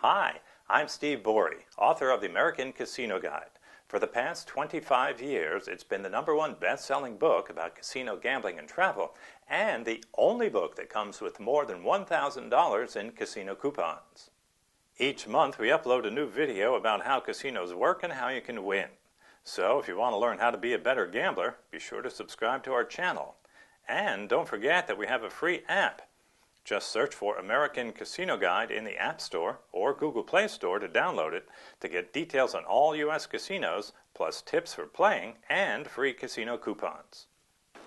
Hi, I'm Steve Borey, author of The American Casino Guide. For the past 25 years, it's been the #1 best-selling book about casino gambling and travel, and the only book that comes with more than $1,000 in casino coupons. Each month, we upload a new video about how casinos work and how you can win. So, if you want to learn how to be a better gambler, be sure to subscribe to our channel. And don't forget that we have a free app. Just search for American Casino Guide in the App Store or Google Play Store to download it to get details on all U.S. casinos, plus tips for playing and free casino coupons.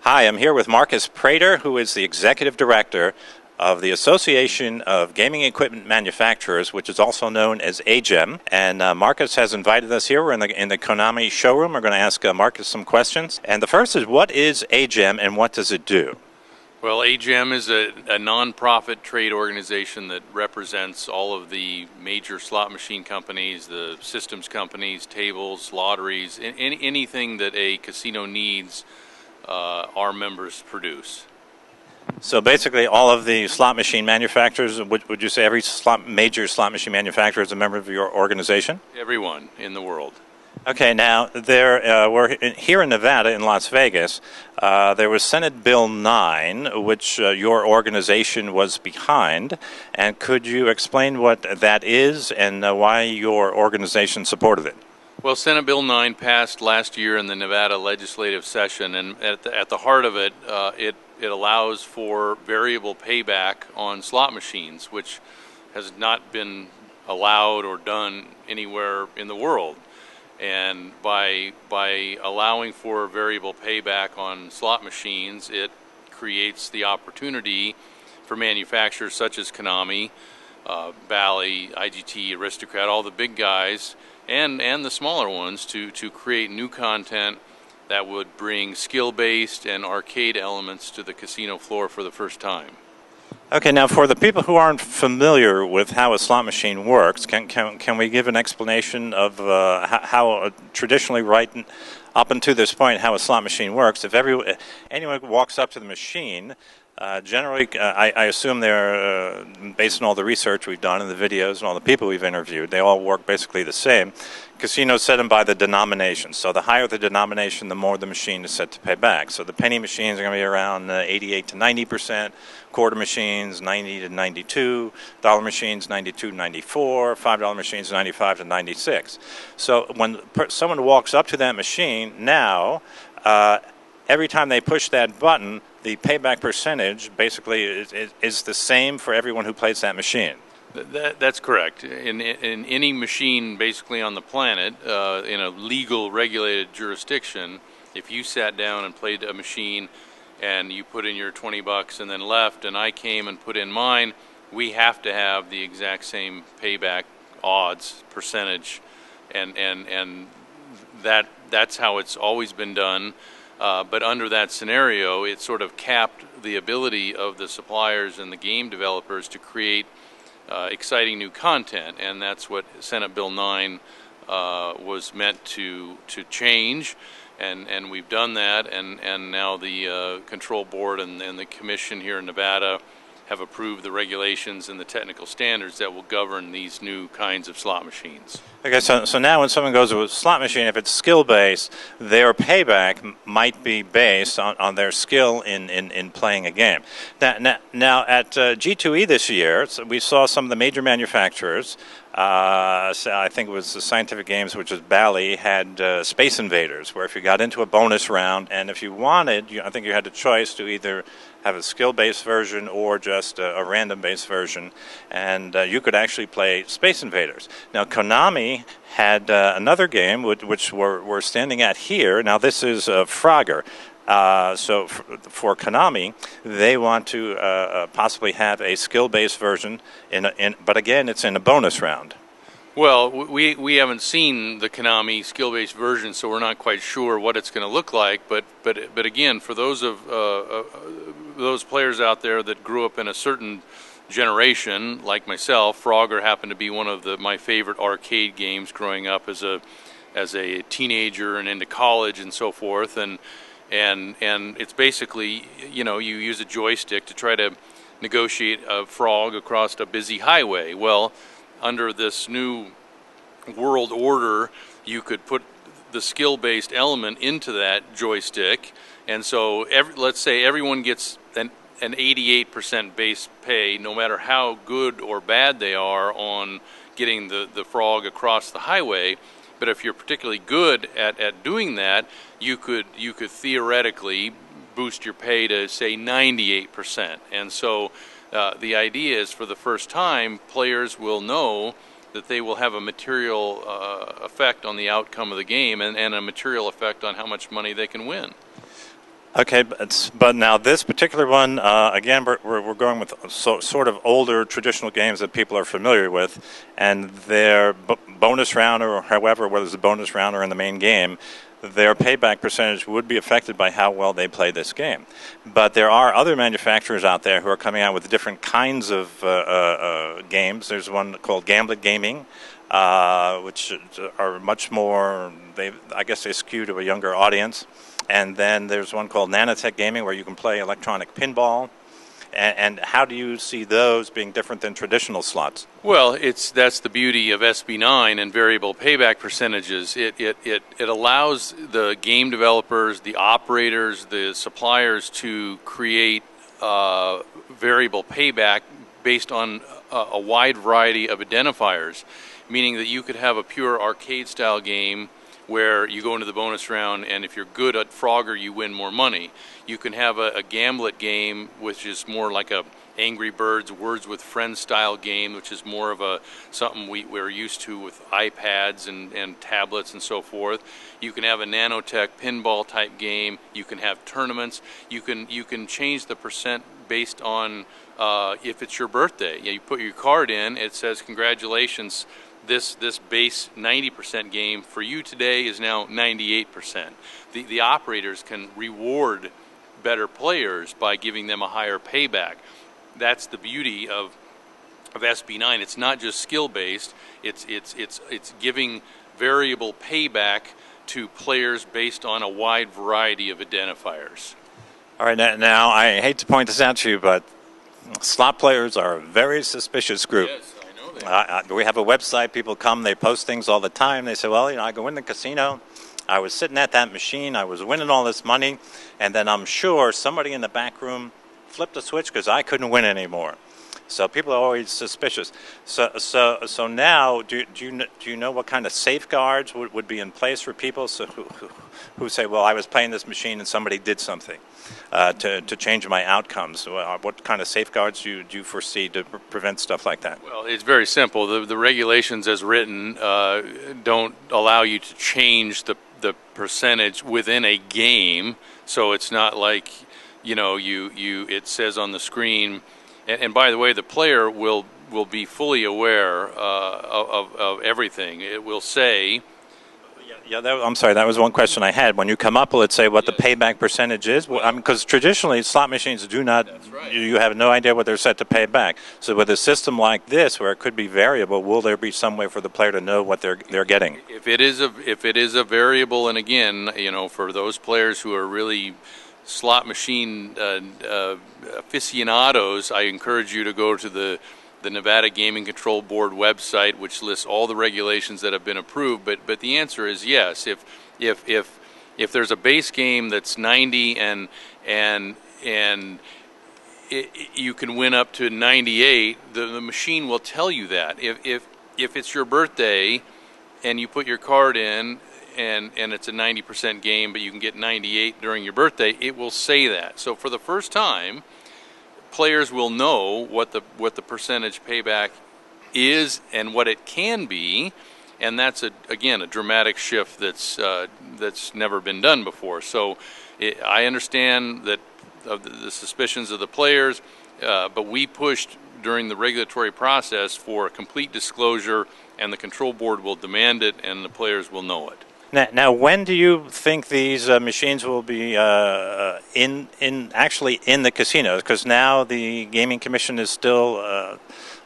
Hi, I'm here with Marcus Prater, who is the Executive Director of the Association of Gaming Equipment Manufacturers, which is also known as AGEM. And Marcus has invited us here. We're in the Konami showroom. We're going to ask Marcus some questions. And the first is, what is AGEM and what does it do? Well, AGEM is a non-profit trade organization that represents all of the major slot machine companies, the systems companies, tables, lotteries, anything that a casino needs, our members produce. So basically all of the slot machine manufacturers, would you say every major slot machine manufacturer is a member of your organization? Everyone in the world. Okay, now we're here in Nevada, in Las Vegas. There was Senate Bill 9, which your organization was behind. And could you explain what that is and why your organization supported it? Well, Senate Bill 9 passed last year in the Nevada legislative session, and at the heart of it, it allows for variable payback on slot machines, which has not been allowed or done anywhere in the world. And by allowing for variable payback on slot machines, it creates the opportunity for manufacturers such as Konami, Bally, IGT, Aristocrat, all the big guys, and the smaller ones to create new content that would bring skill-based and arcade elements to the casino floor for the first time. Okay, now for the people who aren't familiar with how a slot machine works, can we give an explanation of how traditionally right up until this point how a slot machine works? If anyone walks up to the machine, generally I assume they're, based on all the research we've done and the videos and all the people we've interviewed, they all work basically the same. Casinos set them by the denomination. So the higher the denomination, the more the machine is set to pay back. So the penny machines are going to be around 88 to 90%, quarter machines 90 to 92, dollar machines 92 to 94, $5 machines 95 to 96. So when someone walks up to that machine, now every time they push that button, the payback percentage basically is the same for everyone who plays that machine. That's correct. In any machine basically on the planet, in a legal regulated jurisdiction, if you sat down and played a machine and you put in your $20 and then left and I came and put in mine, we have to have the exact same payback odds percentage, and that's how it's always been done. But under that scenario, it sort of capped the ability of the suppliers and the game developers to create exciting new content, and that's what Senate Bill 9 was meant to change, and we've done that, and now the control board and the commission here in Nevada have approved the regulations and the technical standards that will govern these new kinds of slot machines. Okay, so now when someone goes to a slot machine, if it's skill-based, their payback might be based on their skill in playing a game. Now at G2E this year, we saw some of the major manufacturers, so I think it was the Scientific Games, which was Bally, had Space Invaders, where if you got into a bonus round, and if you wanted, I think you had the choice to either have a skill-based version or just a random-based version, and you could actually play Space Invaders. Now, Konami had another game, which we're standing at here. Now, this is Frogger. So for Konami, they want to possibly have a skill-based version, but again, it's in a bonus round. Well, we haven't seen the Konami skill-based version, so we're not quite sure what it's going to look like. But again, for those players out there that grew up in a certain generation, like myself, Frogger happened to be one of my favorite arcade games growing up as a teenager and into college and so forth. And it's basically, you use a joystick to try to negotiate a frog across a busy highway. Well, under this new world order, you could put the skill-based element into that joystick, and so let's say everyone gets an 88% base pay, no matter how good or bad they are on getting the frog across the highway. But if you're particularly good at doing that, you could theoretically boost your pay to, say, 98%. And so the idea is, for the first time, players will know that they will have a material effect on the outcome of the game, and a material effect on how much money they can win. Okay, but now this particular one, again, we're going with sort of older traditional games that people are familiar with, and their bonus round, or however, whether it's a bonus round or in the main game, their payback percentage would be affected by how well they play this game. But there are other manufacturers out there who are coming out with different kinds of games. There's one called Gambling Gaming, which are much more, I guess they skew to a younger audience. And then there's one called Nanotech Gaming, where you can play electronic pinball. And how do you see those being different than traditional slots? Well, that's the beauty of SB9 and variable payback percentages. It allows the game developers, the operators, the suppliers to create variable payback based on a wide variety of identifiers, meaning that you could have a pure arcade-style game where you go into the bonus round, and if you're good at Frogger, you win more money. You can have a gamblet game, which is more like a Angry Birds Words with Friends style game, which is more of something we're used to with iPads and tablets and so forth. You can have a nanotech pinball type game. You can have tournaments. You can change the percent based on if it's your birthday. You put your card in, it says, congratulations, this base 90% game for you today is now 98%. The operators can reward better players by giving them a higher payback. That's the beauty of SB9. It's not just skill based. It's giving variable payback to players based on a wide variety of identifiers. All right, now I hate to point this out to you, but slot players are a very suspicious group. Yes. We have a website. People come, they post things all the time. They say, well, I go in the casino, I was sitting at that machine, I was winning all this money, and then I'm sure somebody in the back room flipped a switch because I couldn't win anymore. So people are always suspicious. So now, do you know what kind of safeguards would be in place for people who say, well, I was playing this machine and somebody did something to change my outcomes? What kind of safeguards do you foresee to prevent stuff like that? Well, it's very simple. The regulations as written don't allow you to change the percentage within a game. So it's not like, it says on the screen. And by the way, the player will be fully aware of everything. It will say... I'm sorry, that was one question I had. When you come up, will it say what the payback percentage is? Because traditionally, slot machines do not... That's right. You have no idea what they're set to pay back. So with a system like this, where it could be variable, will there be some way for the player to know what they're getting? If it is a variable, and again, for those players who are really slot machine aficionados, I encourage you to go to the Nevada Gaming Control Board website, which lists all the regulations that have been approved. But the answer is yes. If there's a base game that's 90 and you can win up to 98, the machine will tell you that. If it's your birthday and you put your card in, and it's a 90% game, but you can get 98 during your birthday, it will say that. So for the first time, players will know what the percentage payback is and what it can be, and that's again a dramatic shift that's never been done before. So I understand that the suspicions of the players, but we pushed during the regulatory process for a complete disclosure, and the control board will demand it, and the players will know it. Now, when do you think these machines will be actually in the casinos? Because now the Gaming Commission is still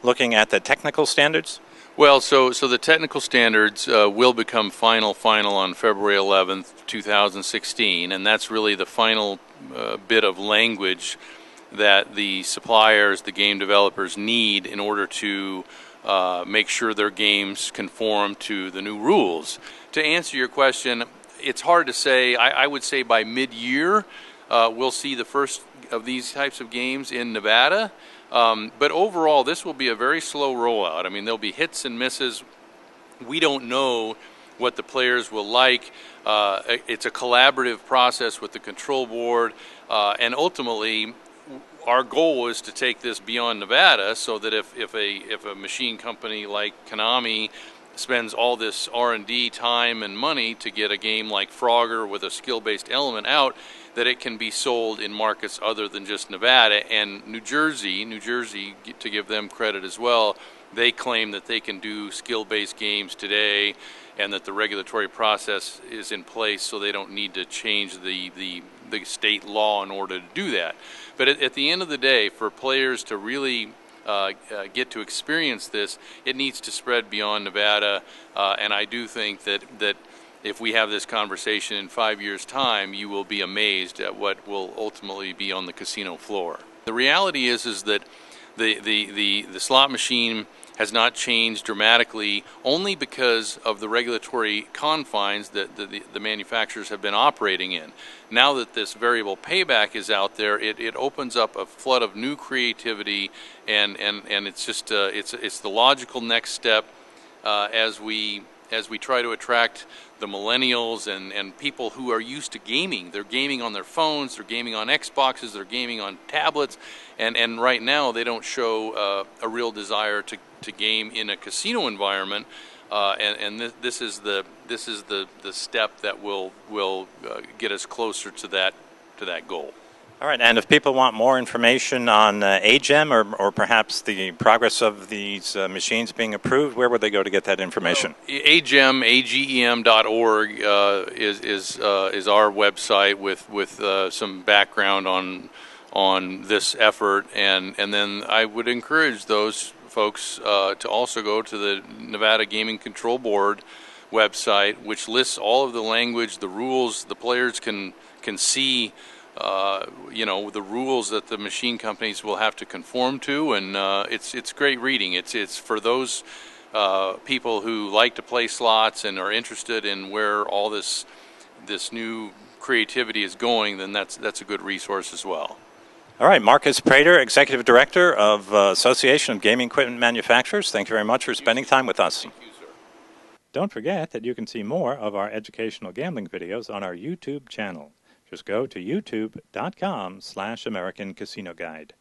looking at the technical standards. Well, so the technical standards will become final on February 11th, 2016, and that's really the final bit of language that the suppliers, the game developers need in order to make sure their games conform to the new rules. To answer your question, it's hard to say. I would say by mid-year we'll see the first of these types of games in Nevada. But overall, this will be a very slow rollout. I mean, there'll be hits and misses. We don't know what the players will like. It's a collaborative process with the control board, and ultimately our goal is to take this beyond Nevada, so that if a machine company like Konami spends all this R&D time and money to get a game like Frogger with a skill-based element out, that it can be sold in markets other than just Nevada. And New Jersey, to give them credit as well, they claim that they can do skill-based games today, and that the regulatory process is in place, so they don't need to change the state law in order to do that. But at the end of the day, for players to really get to experience this, it needs to spread beyond Nevada, and I do think that if we have this conversation in 5 years' time, you will be amazed at what will ultimately be on the casino floor. The reality is that the slot machine has not changed dramatically, only because of the regulatory confines that the manufacturers have been operating in. Now that this variable payback is out there, it opens up a flood of new creativity, and it's just it's the logical next step as we try to attract the millennials and people who are used to gaming. They're gaming on their phones, they're gaming on Xboxes, they're gaming on tablets, and right now they don't show a real desire to game in a casino environment, and this is the step that will get us closer to that goal. All right, and if people want more information on AGEM or perhaps the progress of these machines being approved, where would they go to get that information? AGEM, AGEM.org is our website with some background on this effort, and then I would encourage those folks to also go to the Nevada Gaming Control Board website, which lists all of the language, the rules. The players can see the rules that the machine companies will have to conform to, and it's great reading. It's for those people who like to play slots and are interested in where all this new creativity is going. Then that's a good resource as well. All right, Marcus Prater, Executive Director of Association of Gaming Equipment Manufacturers, thank you very much for spending time with us. Thank you, sir. Don't forget that you can see more of our educational gambling videos on our YouTube channel. Just go to youtube.com/American Casino Guide.